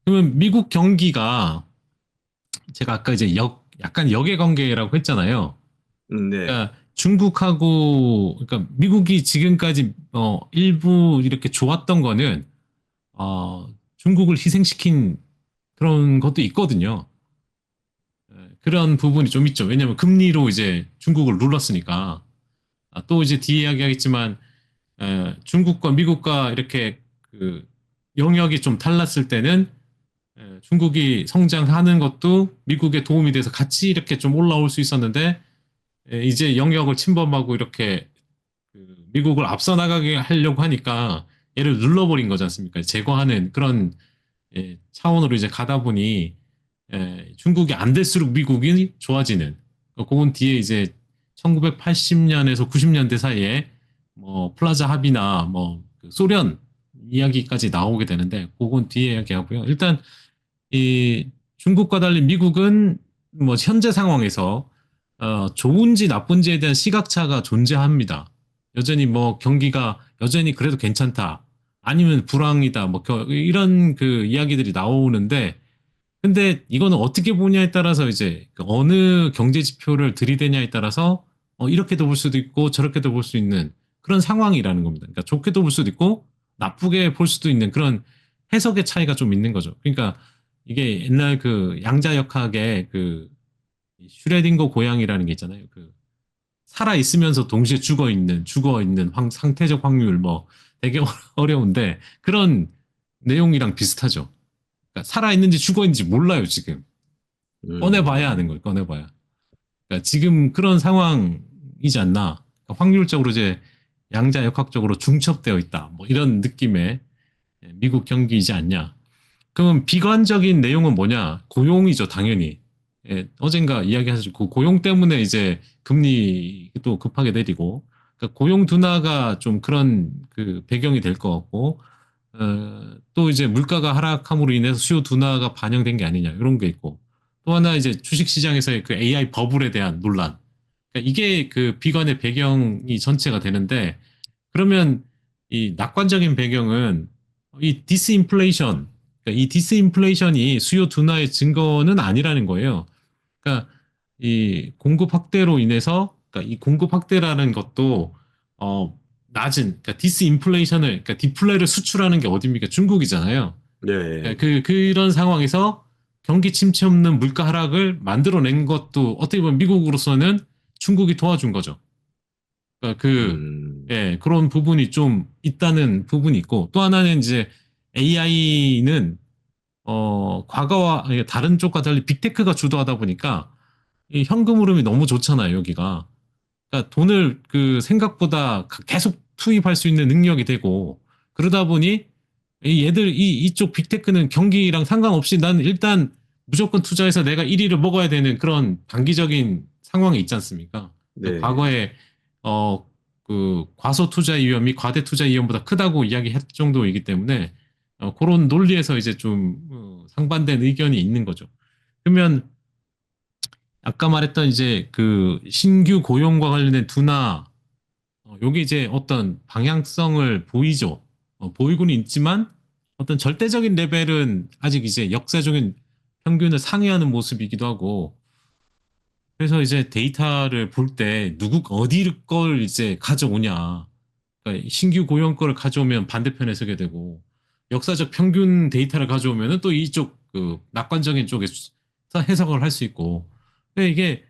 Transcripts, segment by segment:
그러면 미국 경기가 제가 아까 이제 약간 역의 관계라고 했잖아요. 네. 그러니까 중국하고 그러니까 미국이 지금까지 일부 이렇게 좋았던 거는 중국을 희생시킨 그런 것도 있거든요. 그런 부분이 좀 있죠. 왜냐하면 금리로 이제 중국을 눌렀으니까. 또 이제 뒤에 이야기하겠지만 중국과 미국과 이렇게 그 영역이 좀 달랐을 때는 중국이 성장하는 것도 미국에 도움이 돼서 같이 이렇게 좀 올라올 수 있었는데 이제 영역을 침범하고 이렇게 그 미국을 앞서 나가게 하려고 하니까 얘를 눌러버린 거지 않습니까? 제거하는 그런 차원으로 이제 가다 보니 중국이 안 될수록 미국이 좋아지는. 그건 뒤에 이제 1980년에서 90년대 사이에 뭐 플라자 합의나 뭐그 소련 이야기까지 나오게 되는데 그건 뒤에 이야기하고요. 일단 이 중국과 달리 미국은 뭐 현재 상황에서 좋은지 나쁜지에 대한 시각차가 존재합니다. 여전히 뭐 경기가 여전히 그래도 괜찮다. 아니면 불황이다. 뭐 이런 그 이야기들이 나오는데 근데 이거는 어떻게 보냐에 따라서 이제 그 어느 경제 지표를 들이대냐에 따라서 이렇게도 볼 수도 있고 저렇게도 볼 수 있는 그런 상황이라는 겁니다. 그러니까 좋게도 볼 수도 있고 나쁘게 볼 수도 있는 그런 해석의 차이가 좀 있는 거죠. 그러니까 이게 옛날 그 양자역학의 그 슈레딩거 고양이라는 게 있잖아요. 그 살아 있으면서 동시에 죽어 있는 상태적 확률 뭐 되게 어려운데 그런 내용이랑 비슷하죠. 그러니까 살아 있는지 죽어 있는지 몰라요, 지금. 꺼내봐야 음, 하는 거예요, 꺼내봐야. 그러니까 지금 그런 상황이지 않나. 그러니까 확률적으로 이제 양자역학적으로 중첩되어 있다. 뭐 이런 느낌의 미국 경기이지 않냐. 그러면 비관적인 내용은 뭐냐? 고용이죠, 당연히. 어젠가 이야기하셨고, 그 고용 때문에 이제 금리도 급하게 내리고, 그러니까 고용 둔화가 좀 그런 그 배경이 될 것 같고, 또 이제 물가가 하락함으로 인해서 수요 둔화가 반영된 게 아니냐, 이런 게 있고, 또 하나 이제 주식 시장에서의 그 AI 버블에 대한 논란. 그러니까 이게 그 비관의 배경이 전체가 되는데, 그러면 이 낙관적인 배경은 이 디스인플레이션, 그러니까 이 디스인플레이션이 수요 둔화의 증거는 아니라는 거예요. 그러니까 이 공급 확대로 인해서, 그러니까 이 공급 확대라는 것도 낮은, 그러니까 디스인플레이션을, 그러니까 디플레를 수출하는 게 어딥니까? 중국이잖아요. 네. 그러니까 그런 상황에서 경기 침체 없는 물가 하락을 만들어낸 것도 어떻게 보면 미국으로서는 중국이 도와준 거죠. 그러니까 음, 그런 부분이 좀 있다는 부분이 있고, 또 하나는 이제 AI는, 과거와 다른 쪽과 달리 빅테크가 주도하다 보니까 이 현금 흐름이 너무 좋잖아요, 여기가. 그러니까 돈을 그 생각보다 계속 투입할 수 있는 능력이 되고, 그러다 보니 이쪽 빅테크는 경기랑 상관없이 난 일단 무조건 투자해서 내가 1위를 먹어야 되는 그런 단기적인 상황이 있지 않습니까? 그러니까 네. 과거에 그 과소 투자 위험이 과대 투자 위험보다 크다고 이야기할 정도이기 때문에 그런 논리에서 이제 좀 상반된 의견이 있는 거죠. 그러면 아까 말했던 이제 그 신규 고용과 관련된 둔화, 요게 이제 어떤 방향성을 보이죠. 보이고는 있지만 어떤 절대적인 레벨은 아직 이제 역사적인 평균을 상회하는 모습이기도 하고, 그래서 이제 데이터를 볼 때 어디 걸 이제 가져오냐. 그러니까 신규 고용 거를 가져오면 반대편에 서게 되고, 역사적 평균 데이터를 가져오면은 또 이쪽 그 낙관적인 쪽에서 해석을 할 수 있고, 근데 이게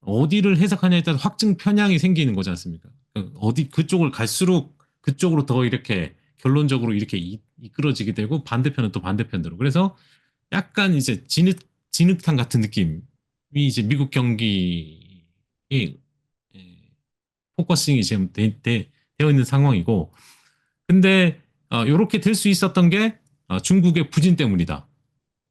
어디를 해석하냐에 따라 확증 편향이 생기는 거지 않습니까? 어디 그쪽을 갈수록 그쪽으로 더 이렇게 결론적으로 이렇게 이끌어지게 되고 반대편은 또 반대편대로. 그래서 약간 이제 진흙탕 같은 느낌이 이제 미국 경기에 예, 포커싱이 지금 되어 있는 상황이고, 근데 이렇게 될 수 있었던 게 중국의 부진 때문이다.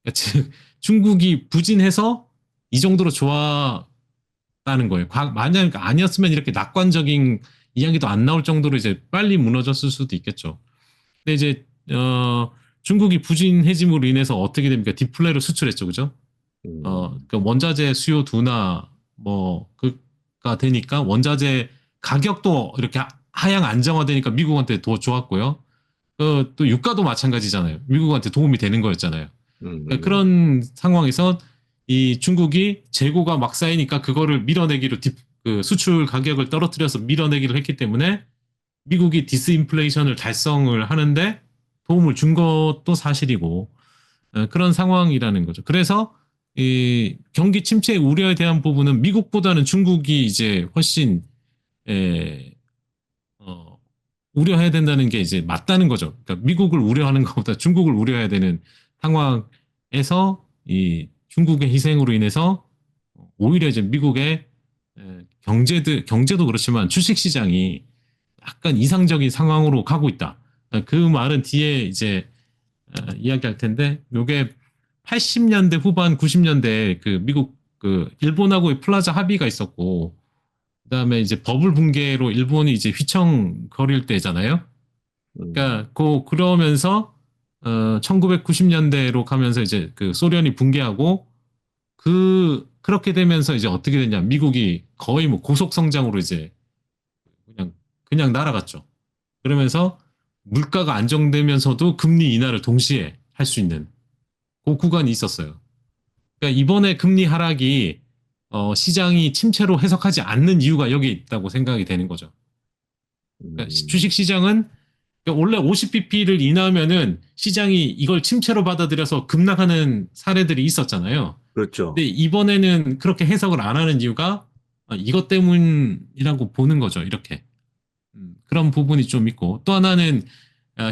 그러니까 즉 중국이 부진해서 이 정도로 좋았다는 거예요. 만약 아니었으면 이렇게 낙관적인 이야기도 안 나올 정도로 이제 빨리 무너졌을 수도 있겠죠. 근데 이제 중국이 부진해짐으로 인해서 어떻게 됩니까? 디플레로 수출했죠, 그죠? 그 원자재 수요 둔화 뭐 그가 되니까 원자재 가격도 이렇게 하향 안정화되니까 미국한테 더 좋았고요. 또 유가도 마찬가지잖아요. 미국한테 도움이 되는 거였잖아요. 그러니까 그런 상황에서 이 중국이 재고가 막 쌓이니까 그거를 밀어내기로 그 수출 가격을 떨어뜨려서 밀어내기를 했기 때문에 미국이 디스인플레이션을 달성을 하는데 도움을 준 것도 사실이고 그런 상황이라는 거죠. 그래서 이 경기 침체 우려에 대한 부분은 미국보다는 중국이 이제 훨씬 에, 어, 우려해야 된다는 게 이제 맞다는 거죠. 그러니까 미국을 우려하는 것보다 중국을 우려해야 되는 상황에서 이 중국의 희생으로 인해서 오히려 이제 미국의 경제도 그렇지만 주식시장이 약간 이상적인 상황으로 가고 있다. 그 말은 뒤에 이제 이야기할 텐데, 요게 80년대 후반 90년대 그 미국 그 일본하고의 플라자 합의가 있었고, 그다음에 이제 버블 붕괴로 일본이 이제 휘청거릴 때잖아요. 그러니까 그러면서 1990년대로 가면서 이제 그 소련이 붕괴하고 그렇게 되면서 이제 어떻게 되냐? 미국이 거의 뭐 고속 성장으로 이제 그냥 그냥 날아갔죠. 그러면서 물가가 안정되면서도 금리 인하를 동시에 할 수 있는 그 구간이 있었어요. 그러니까 이번에 금리 하락이 시장이 침체로 해석하지 않는 이유가 여기 있다고 생각이 되는 거죠. 그러니까 주식 시장은 그러니까 원래 50bp를 인하하면은 시장이 이걸 침체로 받아들여서 급락하는 사례들이 있었잖아요. 그렇죠. 근데 이번에는 그렇게 해석을 안 하는 이유가 이것 때문이라고 보는 거죠. 이렇게. 그런 부분이 좀 있고 또 하나는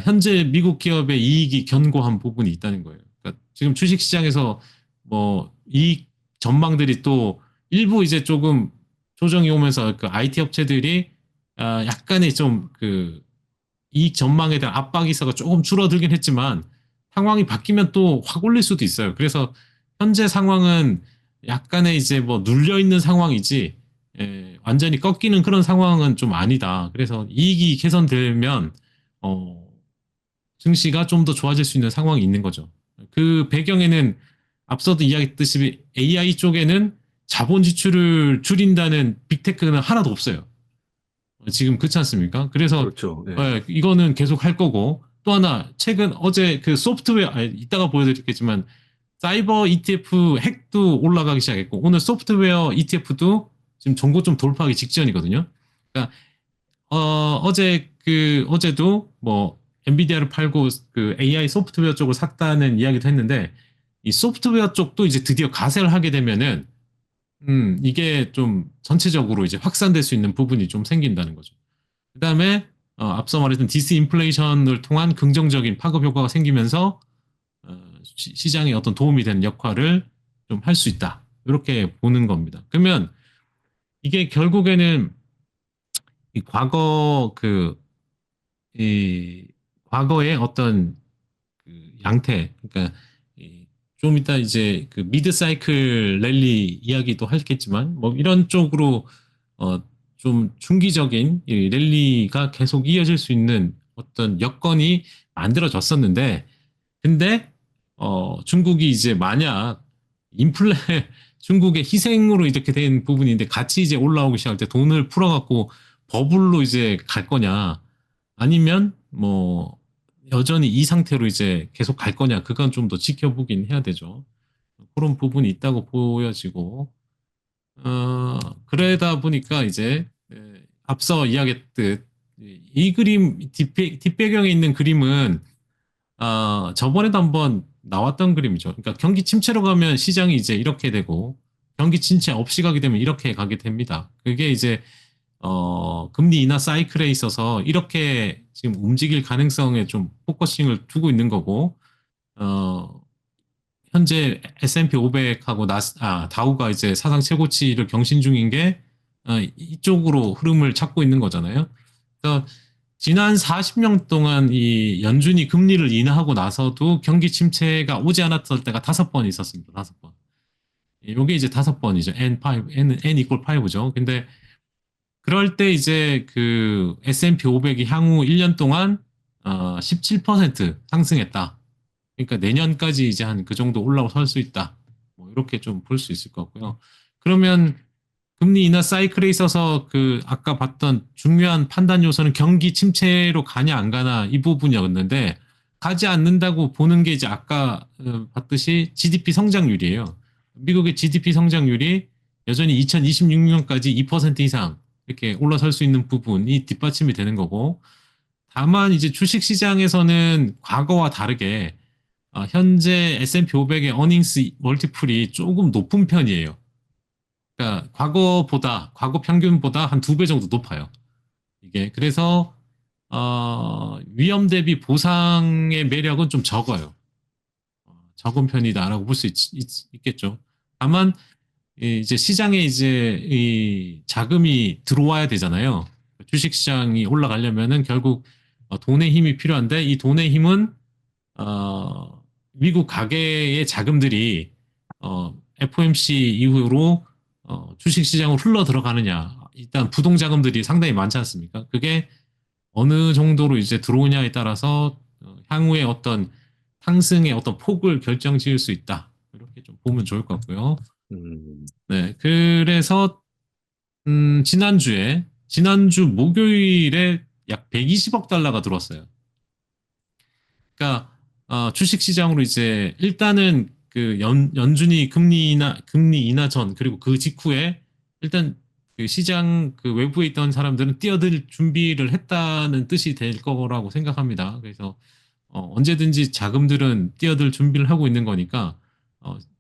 현재 미국 기업의 이익이 견고한 부분이 있다는 거예요. 그러니까 지금 주식시장에서 뭐 이익 전망들이 또 일부 이제 조금 조정이 오면서 그 IT 업체들이 약간의 좀 그 이익 전망에 대한 압박이 있어서 조금 줄어들긴 했지만 상황이 바뀌면 또 확 올릴 수도 있어요. 그래서 현재 상황은 약간의 이제 뭐 눌려 있는 상황이지 완전히 꺾이는 그런 상황은 좀 아니다. 그래서 이익이 개선되면 어, 증시가 좀 더 좋아질 수 있는 상황이 있는 거죠. 그 배경에는 앞서도 이야기했듯이 AI 쪽에는 자본 지출을 줄인다는 빅테크는 하나도 없어요. 지금 그렇지 않습니까? 그래서 그렇죠. 네. 이거는 계속 할 거고 또 하나 최근 어제 그 소프트웨어 이따가 보여드리겠지만 사이버 ETF 핵도 올라가기 시작했고 오늘 소프트웨어 ETF도 지금 전고 좀 돌파하기 직전이거든요. 그러니까 어제도 뭐 엔비디아를 팔고 그 AI 소프트웨어 쪽을 샀다는 이야기도 했는데 이 소프트웨어 쪽도 이제 드디어 가세를 하게 되면은 이게 좀 전체적으로 이제 확산될 수 있는 부분이 좀 생긴다는 거죠. 그다음에 앞서 말했던 디스인플레이션을 통한 긍정적인 파급 효과가 생기면서 시장에 어떤 도움이 되는 역할을 좀 할 수 있다. 이렇게 보는 겁니다. 그러면 이게 결국에는 이 이 과거의 어떤 그 양태, 그러니까 좀 이따 이제 그 미드 사이클 랠리 이야기도 하겠지만 뭐 이런 쪽으로 좀 중기적인 이 랠리가 계속 이어질 수 있는 어떤 여건이 만들어졌었는데 근데 중국이 이제 만약 인플레 중국의 희생으로 이렇게 된 부분인데 같이 이제 올라오기 시작할 때 돈을 풀어갖고 버블로 이제 갈 거냐 아니면 뭐 여전히 이 상태로 이제 계속 갈 거냐 그건 좀 더 지켜보긴 해야 되죠. 그런 부분이 있다고 보여지고 그러다 보니까 이제 앞서 이야기했듯 이 그림 뒷배경에 있는 그림은 저번에도 한번 나왔던 그림이죠. 그러니까 경기 침체로 가면 시장이 이제 이렇게 되고 경기 침체 없이 가게 되면 이렇게 가게 됩니다. 그게 이제 금리 인하 사이클에 있어서 이렇게 지금 움직일 가능성에 좀 포커싱을 두고 있는 거고 현재 S&P 500하고 다우가 이제 사상 최고치를 경신 중인 게 이쪽으로 흐름을 찾고 있는 거잖아요. 그래서 지난 40년 동안 이 연준이 금리를 인하하고 나서도 경기 침체가 오지 않았을 때가 5번 있었습니다. 5번. 이게 이제 5번이죠. N 이퀄 5죠. 근데 그럴 때 이제 그 S&P 500이 향후 1년 동안 17% 상승했다. 그러니까 내년까지 이제 한 그 정도 올라설 수 있다. 뭐 이렇게 좀 볼 수 있을 것 같고요. 그러면 금리 인하 사이클에 있어서 그 아까 봤던 중요한 판단 요소는 경기 침체로 가냐 안 가나 이 부분이었는데 가지 않는다고 보는 게 이제 아까 봤듯이 GDP 성장률이에요. 미국의 GDP 성장률이 여전히 2026년까지 2% 이상 이렇게 올라설 수 있는 부분이 뒷받침이 되는 거고, 다만 이제 주식 시장에서는 과거와 다르게 현재 S&P 500의 어닝스 멀티플이 조금 높은 편이에요. 그러니까 과거 평균보다 한 2배 정도 높아요. 이게 그래서 위험 대비 보상의 매력은 좀 적어요. 적은 편이다라고 볼 수 있겠죠. 다만 이제 시장에 이제 이 자금이 들어와야 되잖아요. 주식 시장이 올라가려면은 결국 돈의 힘이 필요한데, 이 돈의 힘은 미국 가계의 자금들이 FOMC 이후로 주식 시장으로 흘러 들어가느냐. 일단 부동 자금들이 상당히 많지 않습니까? 그게 어느 정도로 이제 들어오냐에 따라서 향후에 어떤 상승의 어떤 폭을 결정 지을 수 있다. 이렇게 좀 보면 좋을 것 같고요. 음, 네, 그래서 지난주 목요일에 약 120억 달러가 들어왔어요. 그러니까 주식 시장으로 이제 일단은 그 연준이 금리 인하 전, 그리고 그 직후에 일단 그 시장 그 외부에 있던 사람들은 뛰어들 준비를 했다는 뜻이 될 거라고 생각합니다. 그래서 언제든지 자금들은 뛰어들 준비를 하고 있는 거니까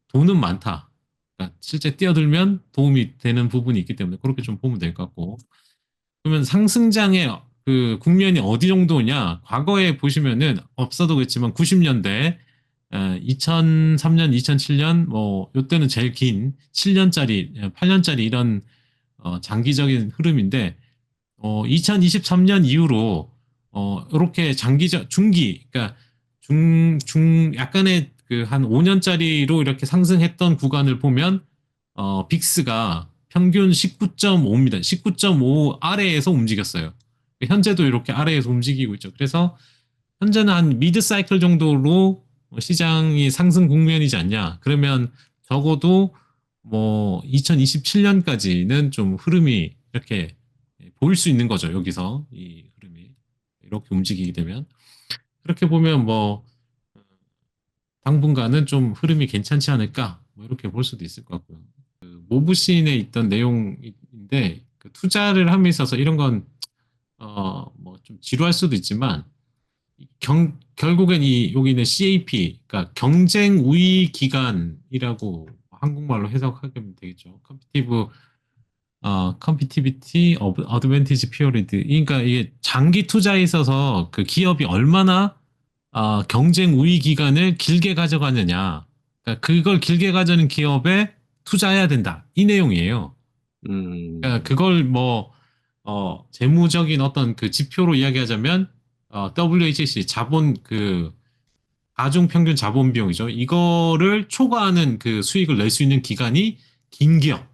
돈은 많다. 그러니까 실제 뛰어들면 도움이 되는 부분이 있기 때문에 그렇게 좀 보면 될 것 같고. 그러면 상승장의 그 국면이 어디 정도냐? 과거에 보시면은 없어도 그렇지만 90년대, 2003년, 2007년, 뭐 요때는 제일 긴 7년짜리, 8년짜리 이런 장기적인 흐름인데, 2023년 이후로 이렇게 장기적 중기, 그러니까 약간의 그 한 5년짜리로 이렇게 상승했던 구간을 보면 빅스가 평균 19.5입니다. 19.5 아래에서 움직였어요. 현재도 이렇게 아래에서 움직이고 있죠. 그래서 현재는 한 미드 사이클 정도로 시장이 상승 국면이지 않냐. 그러면 적어도 뭐 2027년까지는 좀 흐름이 이렇게 보일 수 있는 거죠. 여기서 이 흐름이 이렇게 움직이게 되면. 그렇게 보면 뭐 당분간은 좀 흐름이 괜찮지 않을까, 뭐 이렇게 볼 수도 있을 것 같고요. 그 모브신에 있던 내용인데, 그 투자를 함에 있어서 이런 건 뭐 좀 지루할 수도 있지만, 결국엔 여기는 CAP, 그러니까 경쟁 우위 기간이라고 한국말로 해석하면 되겠죠. 컴피티비티 어드밴티지 피어리드. 그러니까 이게 장기 투자에 있어서 그 기업이 얼마나 경쟁 우위 기간을 길게 가져가느냐. 그러니까 그걸 길게 가져는 기업에 투자해야 된다. 이 내용이에요. 그러니까 음, 그걸 뭐 재무적인 어떤 그 지표로 이야기하자면 WHC 자본 그 가중 평균 자본 비용이죠. 이거를 초과하는 그 수익을 낼 수 있는 기간이 긴 기업.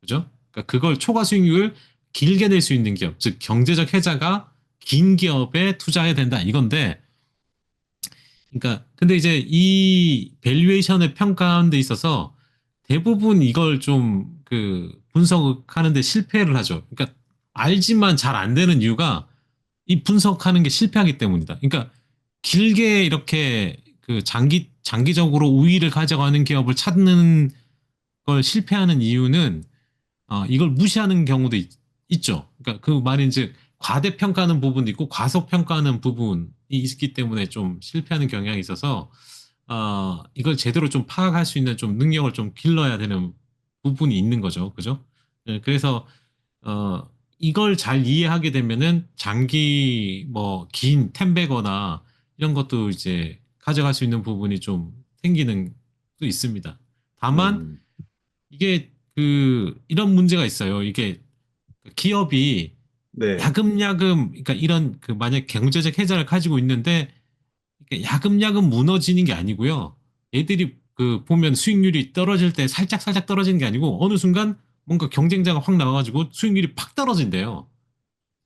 그죠? 그러니까 그걸 초과 수익률을 길게 낼 수 있는 기업, 즉 경제적 혜자가 긴 기업에 투자해야 된다 이건데, 그러니까 근데 이제 이 밸류에이션을 평가하는 데 있어서 대부분 이걸 좀 그 분석하는 데 실패를 하죠. 그러니까 알지만 잘 안 되는 이유가 이 분석하는 게 실패하기 때문이다. 그러니까 길게 이렇게 그 장기적으로 우위를 가져가는 기업을 찾는 걸 실패하는 이유는 이걸 무시하는 경우도 죠. 그러니까 그 말인즉 과대평가하는 부분도 있고 과소평가하는 부분이 있기 때문에 좀 실패하는 경향이 있어서 이걸 제대로 좀 파악할 수 있는 좀 능력을 좀 길러야 되는 부분이 있는 거죠. 그죠? 네, 그래서 이걸 잘 이해하게 되면은 장기 뭐 긴 템베거나 이런 것도 이제 가져갈 수 있는 부분이 좀 생기는 수 있습니다. 다만 음, 이게 그 이런 문제가 있어요. 이게 기업이 네. 야금야금, 그러니까 이런 그 만약 경제적 혜자를 가지고 있는데 이게 야금야금 무너지는 게 아니고요. 애들이 그 보면 수익률이 떨어질 때 살짝 살짝 떨어지는 게 아니고 어느 순간 뭔가 경쟁자가 확 나와가지고 수익률이 팍 떨어진대요.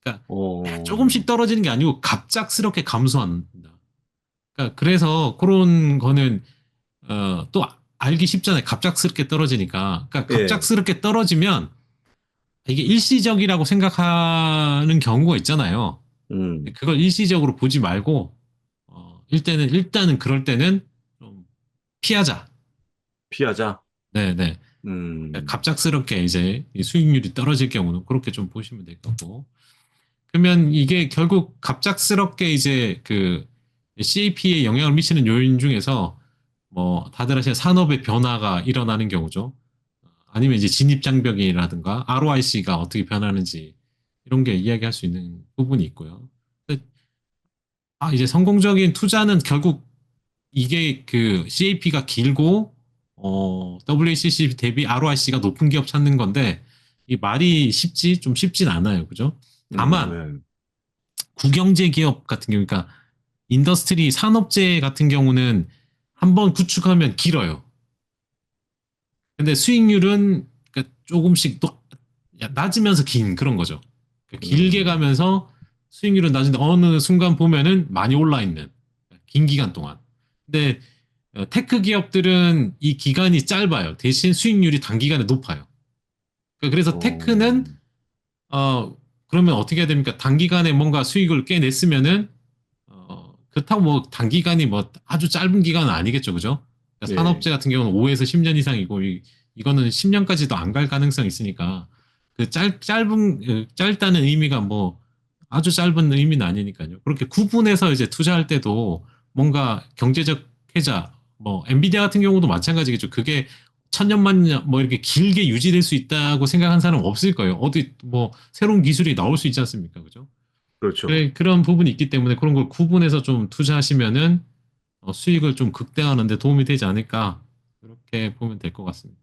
그러니까 조금씩 어, 떨어지는 게 아니고 갑작스럽게 감소한다. 그러니까 그래서 그런 거는 또 알기 쉽잖아요. 갑작스럽게 떨어지니까. 그러니까 예. 갑작스럽게 떨어지면 이게 일시적이라고 생각하는 경우가 있잖아요. 음, 그걸 일시적으로 보지 말고 일단은 그럴 때는 좀 피하자. 피하자. 네네. 갑작스럽게 이제 이 수익률이 떨어질 경우는 그렇게 좀 보시면 될 거고. 그러면 이게 결국 갑작스럽게 이제 그 CAP에 영향을 미치는 요인 중에서 뭐 다들 아시는 산업의 변화가 일어나는 경우죠. 아니면 이제 진입 장벽이라든가 ROIC가 어떻게 변하는지 이런 게 이야기할 수 있는 부분이 있고요. 이제 성공적인 투자는 결국 이게 그 CAP가 길고 WACC 대비 ROIC가 높은 기업 찾는 건데 이 말이 좀 쉽진 않아요. 그죠? 다만 네. 국영제 기업 같은 경우, 그러니까 인더스트리 산업재 같은 경우는 한번 구축하면 길어요. 근데 수익률은 그러니까 조금씩 또 낮으면서 긴 그런 거죠. 그러니까 길게 음, 가면서 수익률은 낮은데 어느 순간 보면은 많이 올라 있는 긴 기간 동안. 근데 테크 기업들은 이 기간이 짧아요. 대신 수익률이 단기간에 높아요. 그러니까 그래서 어, 테크는 그러면 어떻게 해야 됩니까? 단기간에 뭔가 수익을 깨냈으면은 그렇다고 뭐 단기간이 뭐 아주 짧은 기간은 아니겠죠, 그죠? 그러니까 예, 산업재 같은 경우는 5에서 10년 이상이고 이거는 10년까지도 안 갈 가능성이 있으니까 그 짧다는 의미가 뭐 아주 짧은 의미는 아니니까요. 그렇게 구분해서 이제 투자할 때도 뭔가 경제적 해자, 뭐 엔비디아 같은 경우도 마찬가지겠죠. 그게 천년만년 뭐 이렇게 길게 유지될 수 있다고 생각한 사람 없을 거예요. 어디 뭐 새로운 기술이 나올 수 있지 않습니까, 그죠? 그렇죠. 그래, 그런 부분이 있기 때문에 그런 걸 구분해서 좀 투자하시면은 수익을 좀 극대화하는 데 도움이 되지 않을까 그렇게 보면 될 것 같습니다.